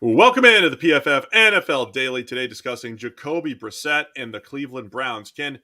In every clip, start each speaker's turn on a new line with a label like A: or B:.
A: Welcome into the PFF NFL Daily. Today discussing Jacoby Brissett and the Cleveland Browns. Can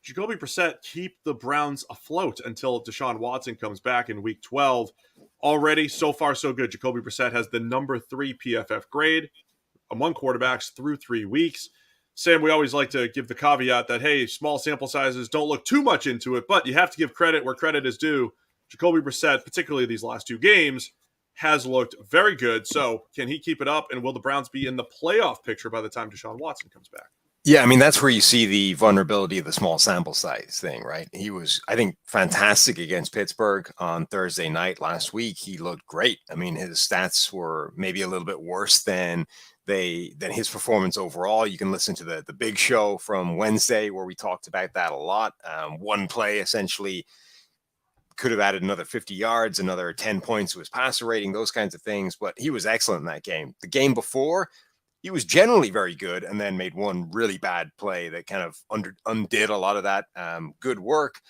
A: Jacoby Brissett keep the Browns afloat until Deshaun Watson comes back in Week 12? Already, so far, so good. Jacoby Brissett has the number 3 PFF grade among quarterbacks through 3 weeks. Sam, we always like to give the caveat that, hey, small sample sizes, don't look too much into it, but you have to give credit where credit is due. Jacoby Brissett, particularly these last 2 games, has looked very good. So can he keep it up? And will the Browns be in the playoff picture by the time Deshaun Watson comes back?
B: Yeah, I mean, that's where you see the vulnerability of the small sample size thing, right? He was, I think, fantastic against Pittsburgh on Thursday night last week. He looked great. I mean, his stats were maybe a little bit worse than his performance overall. You can listen to the big show from Wednesday where we talked about that a lot. One play essentially could have added another 50 yards, another 10 points to his passer rating, those kinds of things. But he was excellent in that game. The game before, he was generally very good and then made one really bad play that kind of undid a lot of that good work.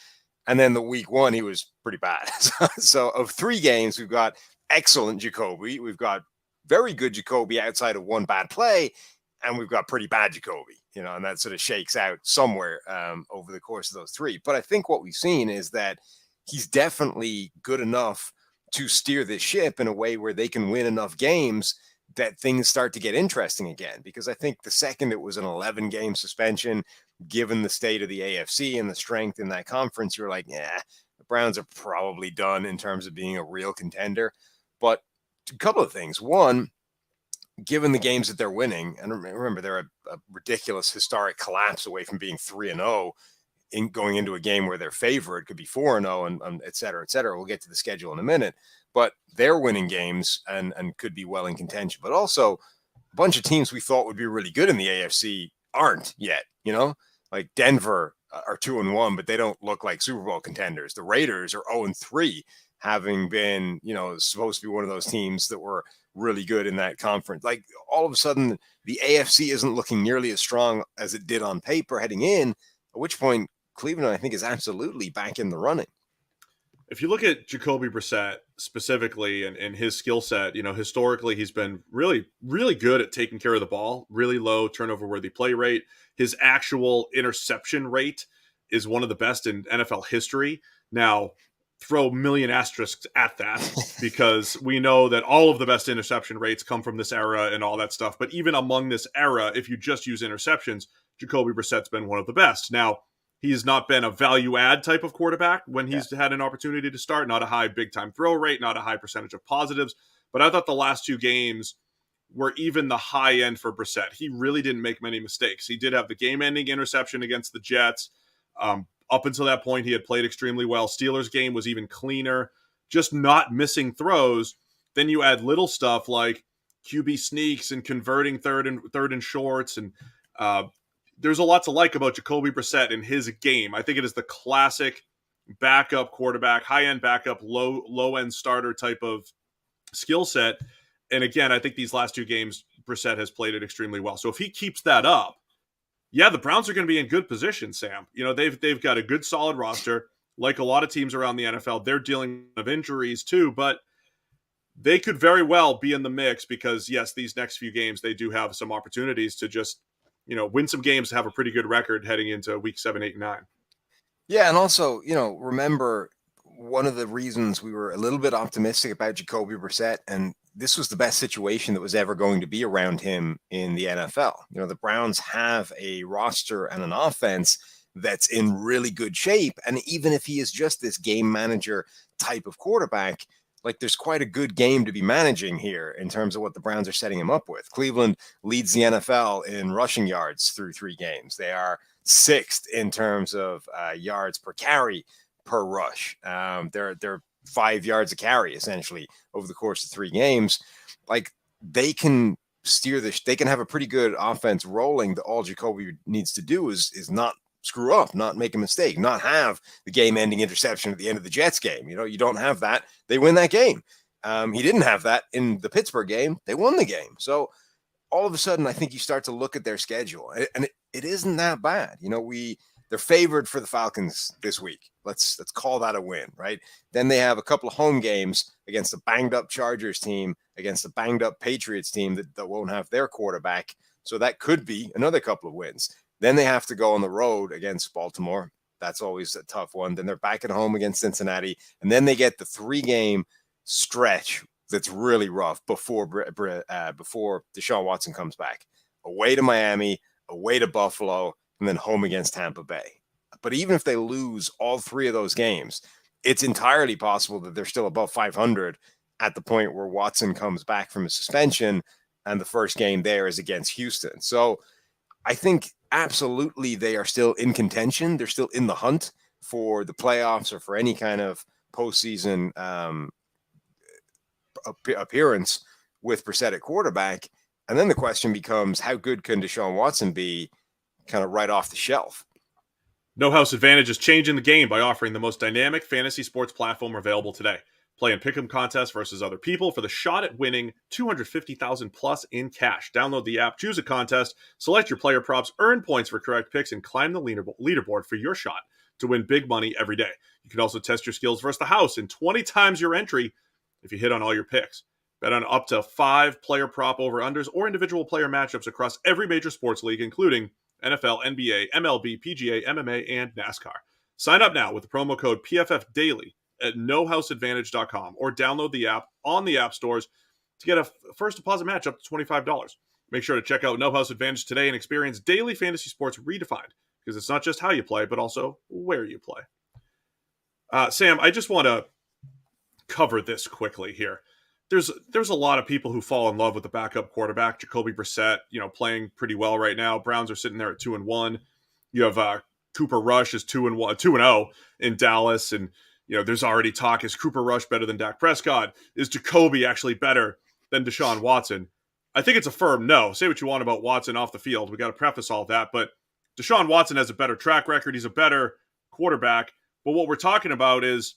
B: And then the week 1, he was pretty bad. So of 3 games, we've got excellent Jacoby. We've got very good Jacoby outside of one bad play. And we've got pretty bad Jacoby, and that sort of shakes out somewhere over the course of those 3. But I think what we've seen is that he's definitely good enough to steer this ship in a way where they can win enough games that things start to get interesting again. Because I think the second it was an 11-game suspension, given the state of the AFC and the strength in that conference, you're like, yeah, the Browns are probably done in terms of being a real contender. But a couple of things. One, given the games that they're winning, and remember, they're a ridiculous historic collapse away from being 3-0, in going into a game where their favorite could be 4-0 and et cetera, et cetera. We'll get to the schedule in a minute, but they're winning games and could be well in contention. But also a bunch of teams we thought would be really good in the AFC aren't yet, like Denver are 2-1, but they don't look like Super Bowl contenders. The Raiders are 0-3, having been, supposed to be one of those teams that were really good in that conference. Like all of a sudden the AFC isn't looking nearly as strong as it did on paper heading in, at which point Cleveland, I think, is absolutely back in the running.
A: If you look at Jacoby Brissett specifically and his skill set, historically he's been really, really good at taking care of the ball, really low turnover-worthy play rate. His actual interception rate is one of the best in NFL history. Now, throw a million asterisks at that because we know that all of the best interception rates come from this era and all that stuff. But even among this era, if you just use interceptions, Jacoby Brissett's been one of the best. Now, he's not been a value-add type of quarterback when he's had an opportunity to start, not a high big-time throw rate, not a high percentage of positives. But I thought the last 2 games were even the high end for Brissett. He really didn't make many mistakes. He did have the game-ending interception against the Jets. Up until that point, he had played extremely well. Steelers game was even cleaner, just not missing throws. Then you add little stuff like QB sneaks and converting third and shorts, and there's a lot to like about Jacoby Brissett in his game. I think it is the classic backup quarterback, high-end backup, low-end starter type of skill set. And again, I think these last 2 games, Brissett has played it extremely well. So if he keeps that up, yeah, the Browns are going to be in good position, Sam. They've got a good, solid roster. Like a lot of teams around the NFL, they're dealing with injuries too, but they could very well be in the mix because, yes, these next few games, they do have some opportunities to just win some games, have a pretty good record heading into week 7, 8, and 9.
B: Yeah. And also, remember one of the reasons we were a little bit optimistic about Jacoby Brissett, and this was the best situation that was ever going to be around him in the NFL. The Browns have a roster and an offense that's in really good shape. And even if he is just this game manager type of quarterback, like there's quite a good game to be managing here in terms of what the Browns are setting him up with. Cleveland leads the NFL in rushing yards through 3 games. They are 6th in terms of yards per carry per rush. They're 5 yards a carry essentially over the course of 3 games. Like they can steer this. They can have a pretty good offense rolling. All Jacoby needs to do is not screw up, not make a mistake, not have the game-ending interception at the end of the Jets game. You don't have that. They win that game. He didn't have that in the Pittsburgh game. They won the game. So all of a sudden, I think you start to look at their schedule, and it isn't that bad. We They're favored for the Falcons this week. Let's call that a win, right? Then they have a couple of home games against a banged up Chargers team, against a banged up Patriots team that won't have their quarterback. So that could be another couple of wins. Then they have to go on the road against Baltimore. That's always a tough one. Then they're back at home against Cincinnati. And then they get the 3-game stretch that's really rough before Deshaun Watson comes back. Away to Miami, away to Buffalo, and then home against Tampa Bay. But even if they lose all 3 of those games, it's entirely possible that they're still above 500 at the point where Watson comes back from a suspension, and the first game there is against Houston. So I think absolutely they are still in contention. They're still in the hunt for the playoffs or for any kind of postseason appearance with Brissett at quarterback. And then the question becomes, how good can Deshaun Watson be kind of right off the shelf?
A: No House Advantage is changing the game by offering the most dynamic fantasy sports platform available today. Play in pick'em contests versus other people for the shot at winning $250,000 plus in cash. Download the app, choose a contest, select your player props, earn points for correct picks, and climb the leaderboard for your shot to win big money every day. You can also test your skills versus the house in 20 times your entry if you hit on all your picks. Bet on up to 5 player prop over-unders or individual player matchups across every major sports league, including NFL, NBA, MLB, PGA, MMA, and NASCAR. Sign up now with the promo code PFFDaily at nohouseadvantage.com or download the app on the app stores to get a first deposit match up to $25. Make sure to check out No House Advantage today and experience daily fantasy sports redefined, because it's not just how you play, but also where you play. Sam, I just want to cover this quickly here. There's a lot of people who fall in love with the backup quarterback, Jacoby Brissett, playing pretty well right now. Browns are sitting there at 2-1. You have Cooper Rush is 2-0 in Dallas, and there's already talk: is Cooper Rush better than Dak Prescott? Is Jacoby actually better than Deshaun Watson? I think it's a firm no. Say what you want about Watson off the field. We got to preface all that, but Deshaun Watson has a better track record. He's a better quarterback. But what we're talking about is,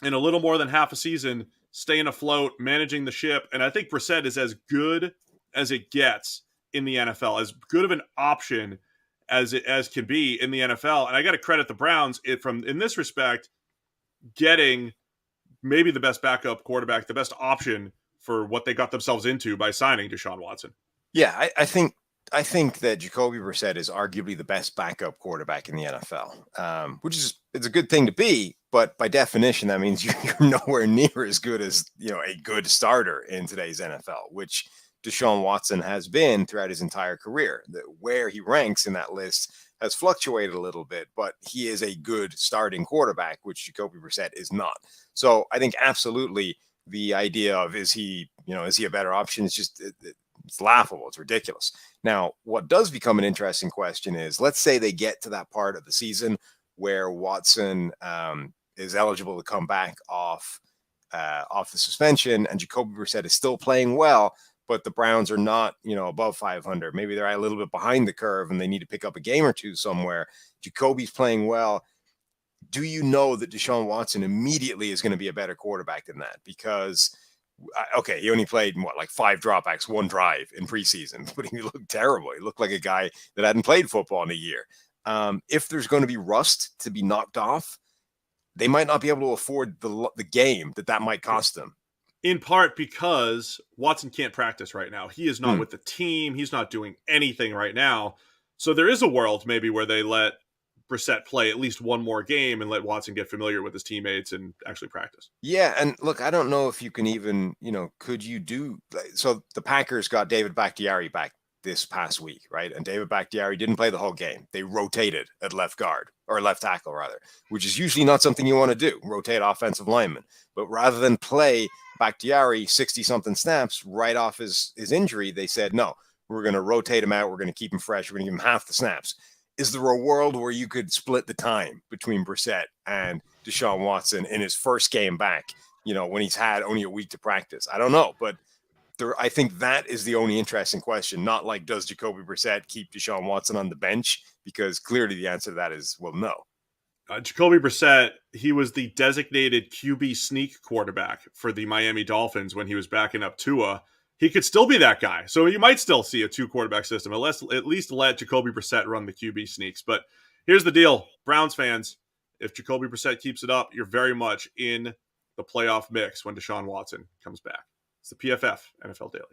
A: in a little more than half a season, staying afloat, managing the ship. And I think Brissett is as good as it gets in the NFL, as good of an option as can be in the NFL. And I got to credit the Browns in this respect, getting maybe the best backup quarterback, the best option for what they got themselves into by signing Deshaun Watson.
B: Yeah, I think that Jacoby Brissett is arguably the best backup quarterback in the NFL, which is, it's a good thing to be, but by definition, that means you're nowhere near as good as, a good starter in today's NFL, which Deshaun Watson has been throughout his entire career. Where he ranks in that list has fluctuated a little bit, but he is a good starting quarterback, which Jacoby Brissett is not. So I think absolutely the idea of, is he a better option? It's just, it's laughable. It's ridiculous. Now, what does become an interesting question is, let's say they get to that part of the season where Watson is eligible to come back off the suspension, and Jacoby Brissett is still playing well, but the Browns are not, above 500. Maybe they're a little bit behind the curve and they need to pick up a game or two somewhere. Jacoby's playing well. Do you know that Deshaun Watson immediately is going to be a better quarterback than that? Because, okay, he only played, 5 dropbacks, 1 drive in preseason, but he looked terrible. He looked like a guy that hadn't played football in a year. If there's going to be rust to be knocked off, they might not be able to afford the game that might cost them.
A: In part because Watson can't practice right now. He is not with the team. He's not doing anything right now. So there is a world maybe where they let Brissett play at least one more game and let Watson get familiar with his teammates and actually practice.
B: Yeah, and look, I don't know if you can even, could you do... So the Packers got David Bakhtiari back this past week, right? And David Bakhtiari didn't play the whole game. They rotated at left guard, or left tackle rather, which is usually not something you want to do, rotate offensive linemen. But rather than play Bakhtiari 60-something snaps right off his injury, they said, no, we're going to rotate him out. We're going to keep him fresh. We're going to give him half the snaps. Is there a world where you could split the time between Brissett and Deshaun Watson in his first game back, when he's had only a week to practice? I don't know, but I think that is the only interesting question. Not like, does Jacoby Brissett keep Deshaun Watson on the bench? Because clearly the answer to that is, well, no.
A: Jacoby Brissett, he was the designated QB sneak quarterback for the Miami Dolphins when he was backing up Tua. He could still be that guy. So you might still see a 2 quarterback system. At least let Jacoby Brissett run the QB sneaks. But Here's the deal, Browns fans. If Jacoby Brissett keeps it up, you're very much in the playoff mix when Deshaun Watson comes back. It's the PFF NFL Daily.